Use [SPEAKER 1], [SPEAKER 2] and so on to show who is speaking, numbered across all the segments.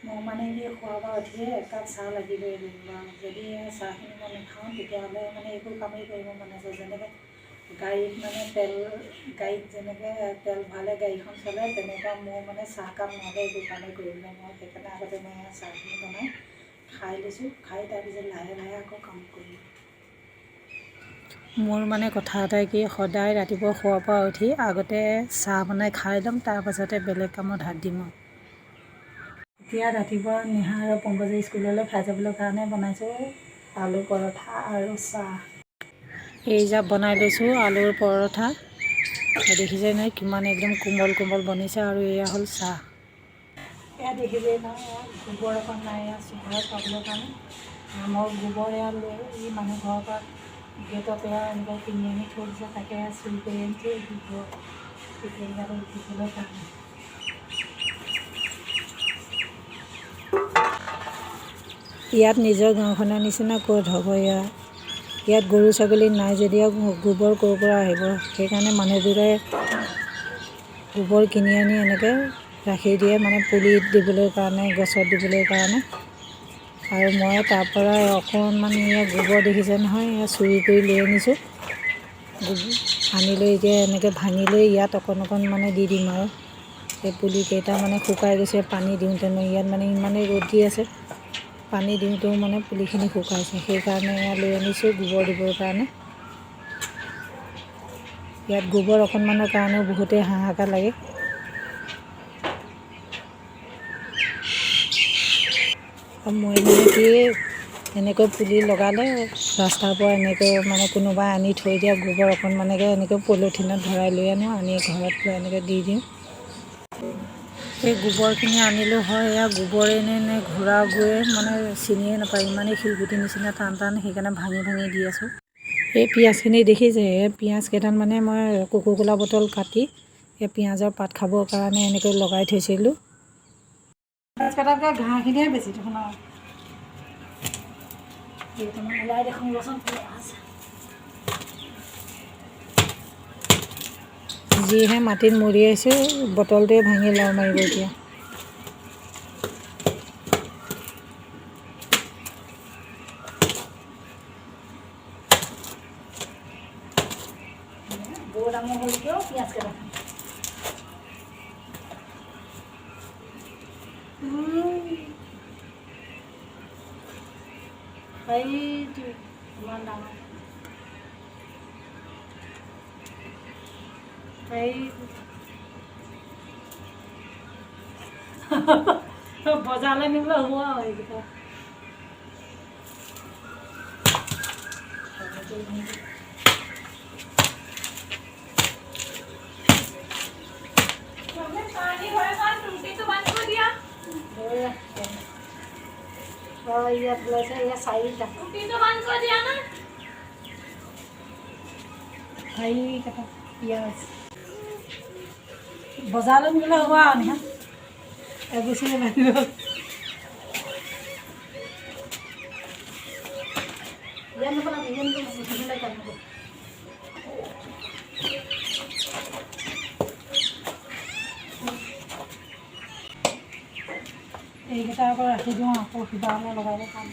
[SPEAKER 1] মই মানে কি খোৱা বোৱা উঠিয়ে একাপ চাহ লাগিবই লাগিব আৰু যদি চাহখিনি মই নাখাওঁ তেতিয়াহ'লে মানে একো কামেই কৰিব মন নাযায়। যেনেকৈ গাড়ীত মানে গাড়ীত যেনেকৈ তেল ভৰালে গাড়ীখন চলে তেনেকুৱা মোৰ মানে চাহকাপ নহ'লে একো কামেই কৰিবলৈ মই সেইকাৰণে আগতে মই চাহখিনি বনাই খাই লৈছোঁ। খাই তাৰপিছত লাহে লাহে আকৌ কাম কৰিম। মোৰ মানে কথা এটাই কি সদায় ৰাতিপুৱা শোৱাৰ পৰা উঠি আগতে চাহ বনাই খাই ল'ম, তাৰপাছতে বেলেগ কামত হাত দিম আৰু। এতিয়া ৰাতিপুৱা নিহা আৰু পংকজে স্কুললৈ খাই যাবলৈ কাৰণে বনাইছোঁ আলু পৰঠা আৰু চাহ। এই জাপ বনাই লৈছোঁ আলুৰ পৰঠা, দেখিছে নহয় কিমান একদম কোমল কোমল বনিছে। আৰু এয়া হ'ল চাহ। এয়া দেখিছেই নহয়, এয়া গোবৰ অকণ নাই এয়া চোতালত পাবলৈ কাৰণে মই গোবৰ এয়া লৈ এই মানুহ ঘৰৰ পৰা গেটত এয়া এনেকৈ কিনি আনি থৈ দিছে, তাকে চুৰি কৰি আনিছোঁ গোবৰ ইয়াত উঠিবলৈ কাৰণে। ইয়াত নিজৰ গাঁওখনৰ নিচিনা ক'ত হ'ব। ইয়াত গৰু ছাগলী নাই যদিও গোবৰ ক'ৰ পৰা আহিব। সেইকাৰণে মানুহবোৰে গোবৰ কিনি আনি এনেকৈ ৰাখি দিয়ে, মানে পুলিত দিবলৈ কাৰণে, গছত দিবলৈ কাৰণে। আৰু মই তাৰ পৰা অকণমান ইয়াত গোবৰ দেখিছে নহয়, এয়া চুৰি কৰি লৈ আনিছোঁ। আনি লৈ এতিয়া এনেকৈ ভাঙি লৈ ইয়াত অকণ অকণ মানে দি দিম আৰু। এই পুলিকেইটা মানে শুকাই গৈছে পানী দিওঁতেনো, ইয়াত মানে ইমানেই ৰ'দ দি আছে, পানী দিওঁতেও মানে পুলিখিনি শুকাইছে। সেইকাৰণে এয়া লৈ আনিছোঁ গোবৰ দিবৰ কাৰণে। ইয়াত গোবৰ অকণমানৰ কাৰণেও বহুতেই হাহাকাৰ লাগে। মই মানে কি এনেকৈ পুলি লগালে ৰাস্তাৰ পৰা এনেকৈ মানে কোনোবাই আনি থৈ দিয়া গোবৰ অকণমানকৈ এনেকৈ পলিথিনত ভৰাই লৈ আনো, আনি ঘৰত লৈ এনেকৈ দি দিওঁ। এই গোবৰখিনি আনিলোঁ হয়, এয়া গোবৰে নে ঘোঁৰা গোৱে মানে চিনিয়ে নাপায়, ইমানেই শিলগুটিৰ নিচিনা টান টান, সেইকাৰণে ভাঙি ভাঙি দি আছোঁ। এই পিঁয়াজখিনি দেখিছে, এই পিঁয়াজ কেইটামান মানে মই কোকোকোলা বটল কাটি এই পিঁয়াজৰ পাত খাবৰ কাৰণে এনেকৈ লগাই থৈছিলোঁ। পিঁয়াজ কটাতকৈ ঘাঁহখিনিয়ে বেছি দেখোন আৰু। কেইটামান ওলাই দেখোন ৰচোন পিঁয়াজ। যিহে মাটিত মৰিয়াইছোঁ, বটলটোৱে ভাঙি লৰ মাৰিব এতিয়া। বৰ ডাঙৰ হ'ল কিয় পিঁয়াজ কেইটা। সেইটো ইমান ডাঙৰ। বজাৰলৈ নিবলৈ হ'ব আৰু এইকেইটা। ইয়াত ওলাইছে ইয়াত চাৰিটা। চাৰিটা পিঁয়াজ বজাৰলৈ নিবলৈ হ'ব আৰু নিহা এগুচিয়ে ভাঙিব। এইকেইটা আকৌ ৰাখি দিওঁ, আকৌ কিবা অলপ লগাব পাম।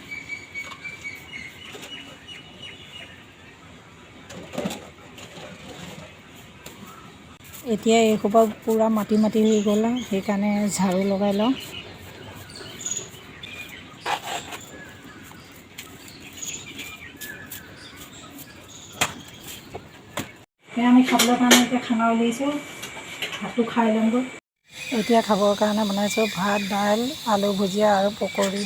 [SPEAKER 1] এতিয়া এইসোপা পূৰা মাটি মাটি হৈ গ'ল, সেইকাৰণে ঝাৰু লগাই লওঁ। সেয়া আমি খাবলৈ কাৰণে এতিয়া খানা উলিয়াইছোঁ, ভাতটো খাই ল'মগৈ। এতিয়া খাবৰ কাৰণে বনাইছোঁ ভাত, দাইল, আলু ভুজিয়া আৰু পকৰি।